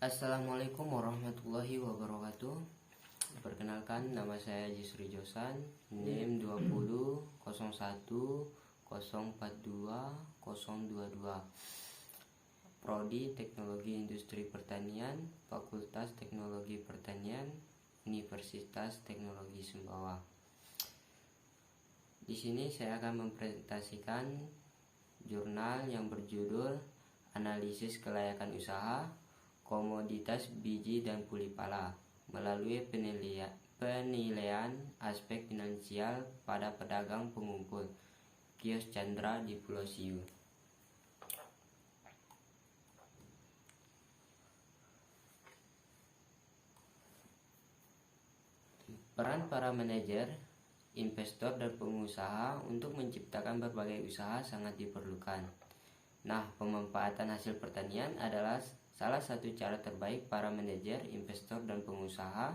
Assalamualaikum warahmatullahi wabarakatuh. Perkenalkan, nama saya Jisri Josan, NIM 20 01 042 022, Prodi Teknologi Industri Pertanian, Fakultas Teknologi Pertanian, Universitas Teknologi Sumbawa. Di sini saya akan mempresentasikan jurnal yang berjudul Analisis Kelayakan Usaha Komoditas Biji dan Puli Pala melalui penilaian aspek finansial pada pedagang pengumpul kios Chandra di Pulau Siu. Peran para manajer, investor, dan pengusaha untuk menciptakan berbagai usaha sangat diperlukan. Nah, pemanfaatan hasil pertanian adalah salah satu cara terbaik para manajer, investor, dan pengusaha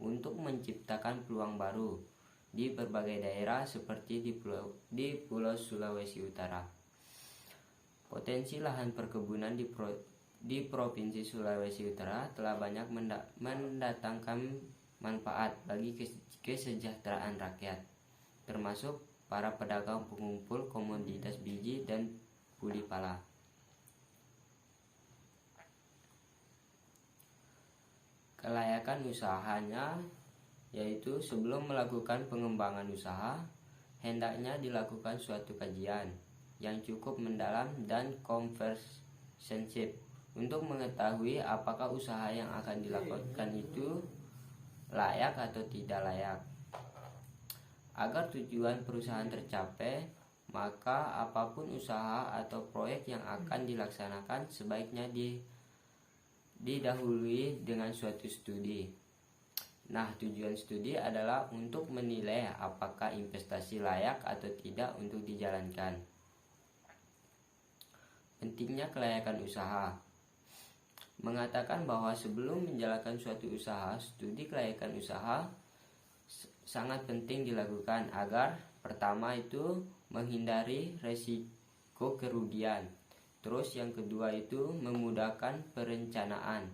untuk menciptakan peluang baru di berbagai daerah seperti di Pulau Sulawesi Utara. Potensi lahan perkebunan di Provinsi Sulawesi Utara telah banyak mendatangkan manfaat bagi kesejahteraan rakyat, termasuk para pedagang pengumpul komoditas biji dan puli pala. Kelayakan usahanya, yaitu sebelum melakukan pengembangan usaha, hendaknya dilakukan suatu kajian yang cukup mendalam dan komprehensif untuk mengetahui apakah usaha yang akan dilakukan itu layak atau tidak layak. Agar tujuan perusahaan tercapai, maka apapun usaha atau proyek yang akan dilaksanakan sebaiknya didahului dengan suatu studi. Nah, tujuan studi adalah untuk menilai apakah investasi layak atau tidak untuk dijalankan. Pentingnya kelayakan usaha mengatakan bahwa sebelum menjalankan suatu usaha, studi kelayakan usaha sangat penting dilakukan agar pertama itu menghindari resiko kerugian. Terus yang kedua itu memudahkan perencanaan.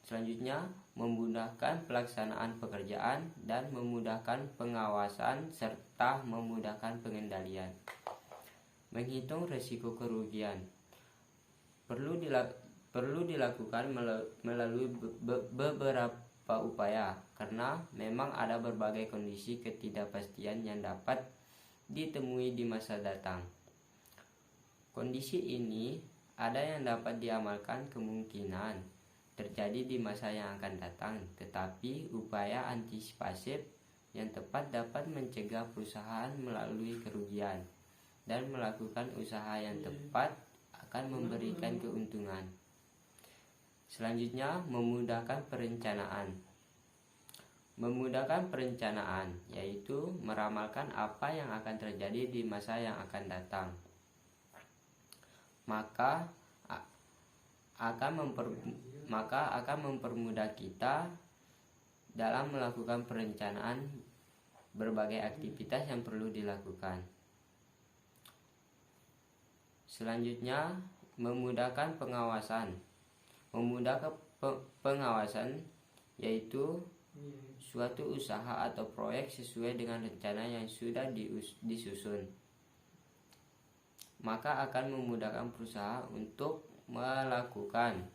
Selanjutnya memudahkan pelaksanaan pekerjaan dan memudahkan pengawasan serta memudahkan pengendalian. Menghitung resiko kerugian perlu dilakukan melalui beberapa upaya karena memang ada berbagai kondisi ketidakpastian yang dapat ditemui di masa datang. Kondisi ini ada yang dapat diamalkan kemungkinan terjadi di masa yang akan datang, tetapi upaya antisipasif yang tepat dapat mencegah perusahaan melalui kerugian, dan melakukan usaha yang tepat akan memberikan keuntungan. Selanjutnya, memudahkan perencanaan. Memudahkan perencanaan yaitu meramalkan apa yang akan terjadi di masa yang akan datang. Maka akan mempermudah kita dalam melakukan perencanaan berbagai aktivitas yang perlu dilakukan. Selanjutnya, memudahkan pengawasan. Memudahkan pengawasan yaitu suatu usaha atau proyek sesuai dengan rencana yang sudah disusun, maka akan memudahkan perusahaan untuk melakukan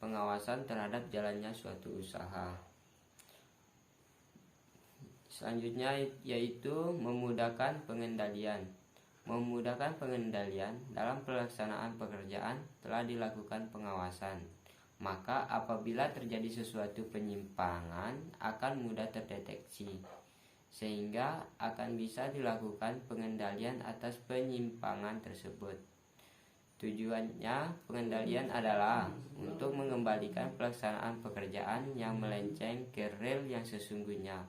pengawasan terhadap jalannya suatu usaha. Selanjutnya yaitu memudahkan pengendalian. Memudahkan pengendalian dalam pelaksanaan pekerjaan telah dilakukan pengawasan, maka apabila terjadi sesuatu penyimpangan akan mudah terdeteksi, sehingga akan bisa dilakukan pengendalian atas penyimpangan tersebut. Tujuannya pengendalian adalah untuk mengembalikan pelaksanaan pekerjaan yang melenceng ke rel yang sesungguhnya,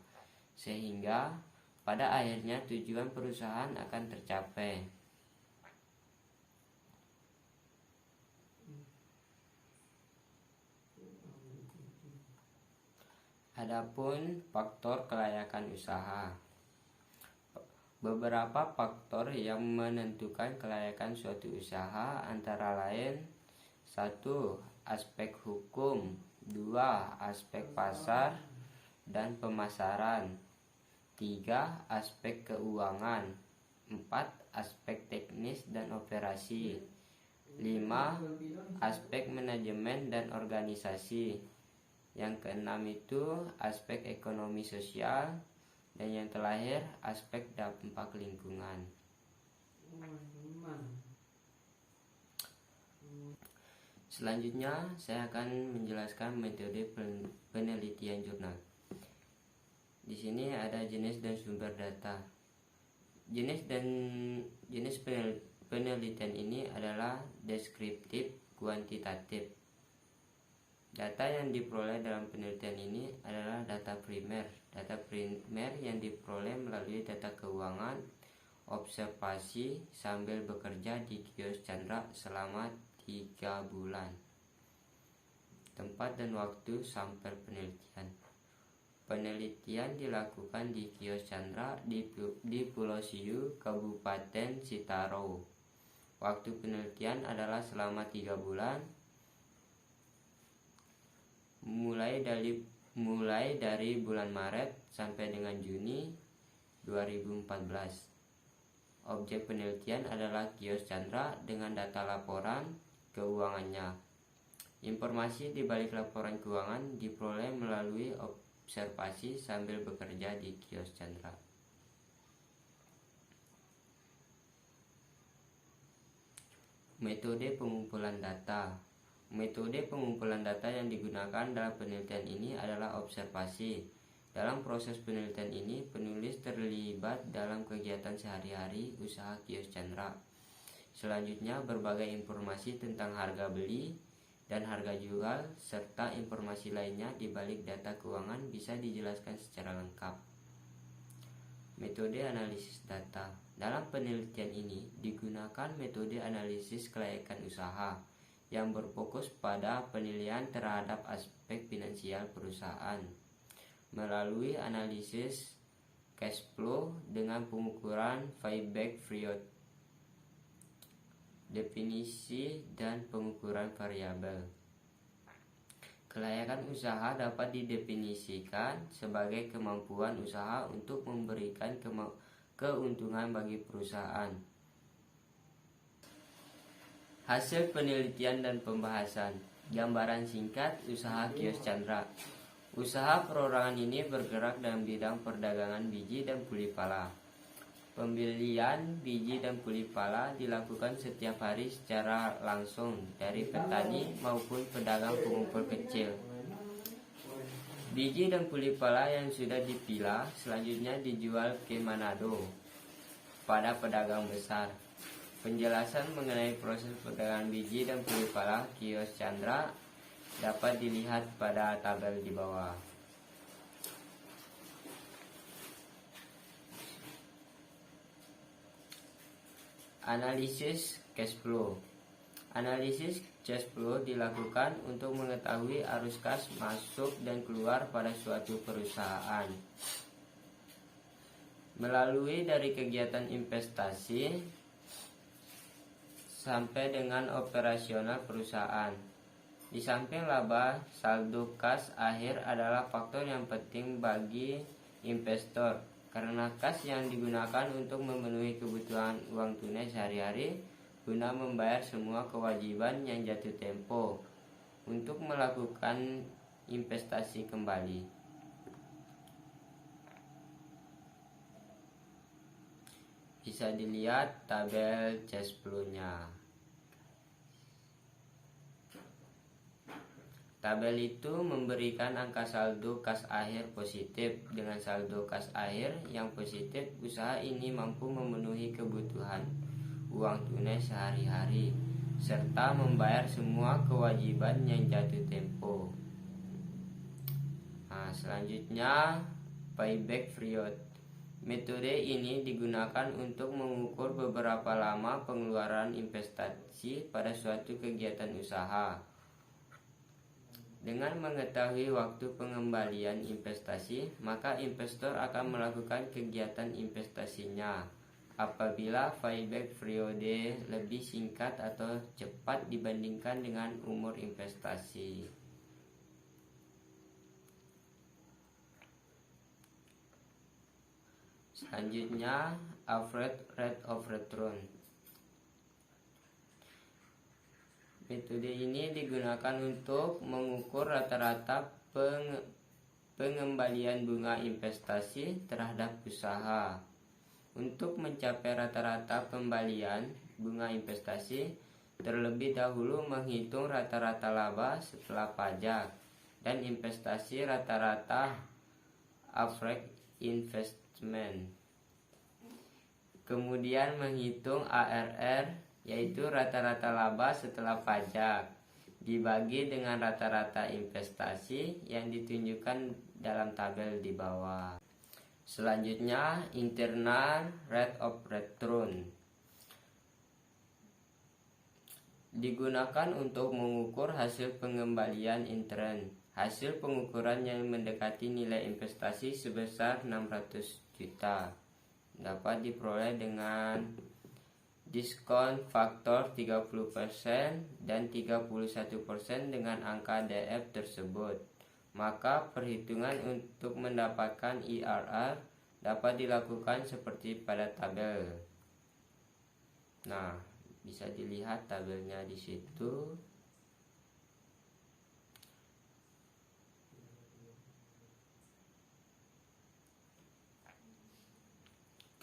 sehingga pada akhirnya tujuan perusahaan akan tercapai. Adapun faktor kelayakan usaha. Beberapa faktor yang menentukan kelayakan suatu usaha antara lain: 1. Aspek hukum. 2. Aspek pasar dan pemasaran. 3. Aspek keuangan. 4. Aspek teknis dan operasi. 5. Aspek manajemen dan organisasi. Yang keenam itu aspek ekonomi sosial. Dan yang terakhir aspek dampak lingkungan. Selanjutnya saya akan menjelaskan metode penelitian jurnal. Di sini ada jenis dan sumber data. Jenis penelitian ini adalah deskriptif, kuantitatif. Data yang diperoleh dalam penelitian ini adalah data primer. Data primer yang diperoleh melalui data keuangan, observasi sambil bekerja di kios Chandra selama 3 bulan. Tempat dan waktu sampel penelitian. Penelitian dilakukan di kios Chandra di Pulau Siu, Kabupaten Sitaro. Waktu penelitian adalah selama 3 bulan, mulai dari bulan Maret sampai dengan Juni 2014. Objek penelitian adalah kios Chandra dengan data laporan keuangannya. Informasi di balik laporan keuangan diperoleh melalui observasi sambil bekerja di kios Chandra. Metode pengumpulan data. Metode pengumpulan data yang digunakan dalam penelitian ini adalah observasi. Dalam proses penelitian ini, penulis terlibat dalam kegiatan sehari-hari usaha kios Chandra. Selanjutnya, berbagai informasi tentang harga beli dan harga jual serta informasi lainnya di balik data keuangan bisa dijelaskan secara lengkap. Metode analisis data. Dalam penelitian ini digunakan metode analisis kelayakan usaha yang berfokus pada penilaian terhadap aspek finansial perusahaan melalui analisis cash flow dengan pengukuran payback period, definisi dan pengukuran variabel. Kelayakan usaha dapat didefinisikan sebagai kemampuan usaha untuk memberikan keuntungan bagi perusahaan. Hasil penelitian dan pembahasan. Gambaran singkat usaha kios Chandra. Usaha perorangan ini bergerak dalam bidang perdagangan biji dan puli pala. Pembelian biji dan puli pala dilakukan setiap hari secara langsung dari petani maupun pedagang pengumpul kecil. Biji dan puli pala yang sudah dipilah selanjutnya dijual ke Manado pada pedagang besar. Penjelasan mengenai proses perdagangan biji dan puli pala kios Chandra dapat dilihat pada tabel di bawah. Analisis cash flow. Analisis cash flow dilakukan untuk mengetahui arus kas masuk dan keluar pada suatu perusahaan. Melalui dari kegiatan investasi sampai dengan operasional perusahaan. Di samping laba, saldo kas akhir adalah faktor yang penting bagi investor karena kas yang digunakan untuk memenuhi kebutuhan uang tunai sehari-hari guna membayar semua kewajiban yang jatuh tempo untuk melakukan investasi kembali. Bisa dilihat tabel cash flow-nya. Tabel itu memberikan angka saldo kas akhir positif. Dengan saldo kas akhir yang positif, usaha ini mampu memenuhi kebutuhan uang tunai sehari-hari serta membayar semua kewajiban yang jatuh tempo. Selanjutnya payback period. Metode ini digunakan untuk mengukur beberapa lama pengeluaran investasi pada suatu kegiatan usaha. Dengan mengetahui waktu pengembalian investasi, maka investor akan melakukan kegiatan investasinya apabila payback periode lebih singkat atau cepat dibandingkan dengan umur investasi. Selanjutnya, average rate of return. Metode ini digunakan untuk mengukur rata-rata pengembalian bunga investasi terhadap usaha. Untuk mencapai rata-rata pembalian bunga investasi, terlebih dahulu menghitung rata-rata laba setelah pajak dan investasi rata-rata average investment. Kemudian menghitung ARR, yaitu rata-rata laba setelah pajak, dibagi dengan rata-rata investasi yang ditunjukkan dalam tabel di bawah. Selanjutnya, internal rate of return digunakan untuk mengukur hasil pengembalian intern. Hasil pengukuran yang mendekati nilai investasi sebesar 600 juta dapat diperoleh dengan diskon faktor 30% dan 31% dengan angka DF tersebut. Maka perhitungan untuk mendapatkan IRR dapat dilakukan seperti pada tabel. Nah, bisa dilihat tabelnya di situ.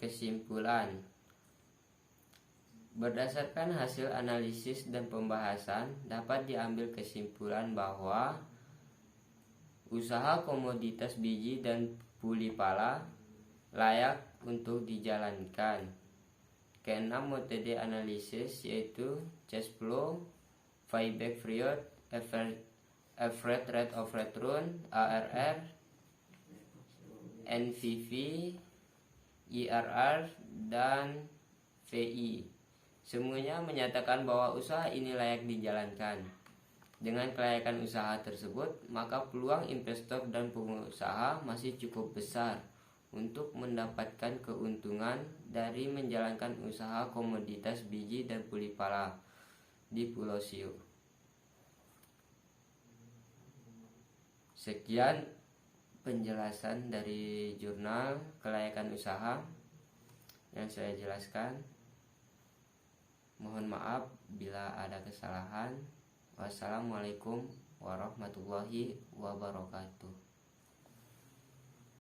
Kesimpulan: berdasarkan hasil analisis dan pembahasan, dapat diambil kesimpulan bahwa usaha komoditas biji dan puli pala layak untuk dijalankan. Keenam metode analisis yaitu cash flow, payback period, average rate of return, ARR, NPV, IRR, dan VI. Semuanya menyatakan bahwa usaha ini layak dijalankan. Dengan kelayakan usaha tersebut, maka peluang investor dan pengusaha masih cukup besar untuk mendapatkan keuntungan dari menjalankan usaha komoditas biji dan puli pala di Pulau Siu. Sekian penjelasan dari jurnal kelayakan usaha yang saya jelaskan. Mohon maaf bila ada kesalahan. Wassalamualaikum warahmatullahi wabarakatuh.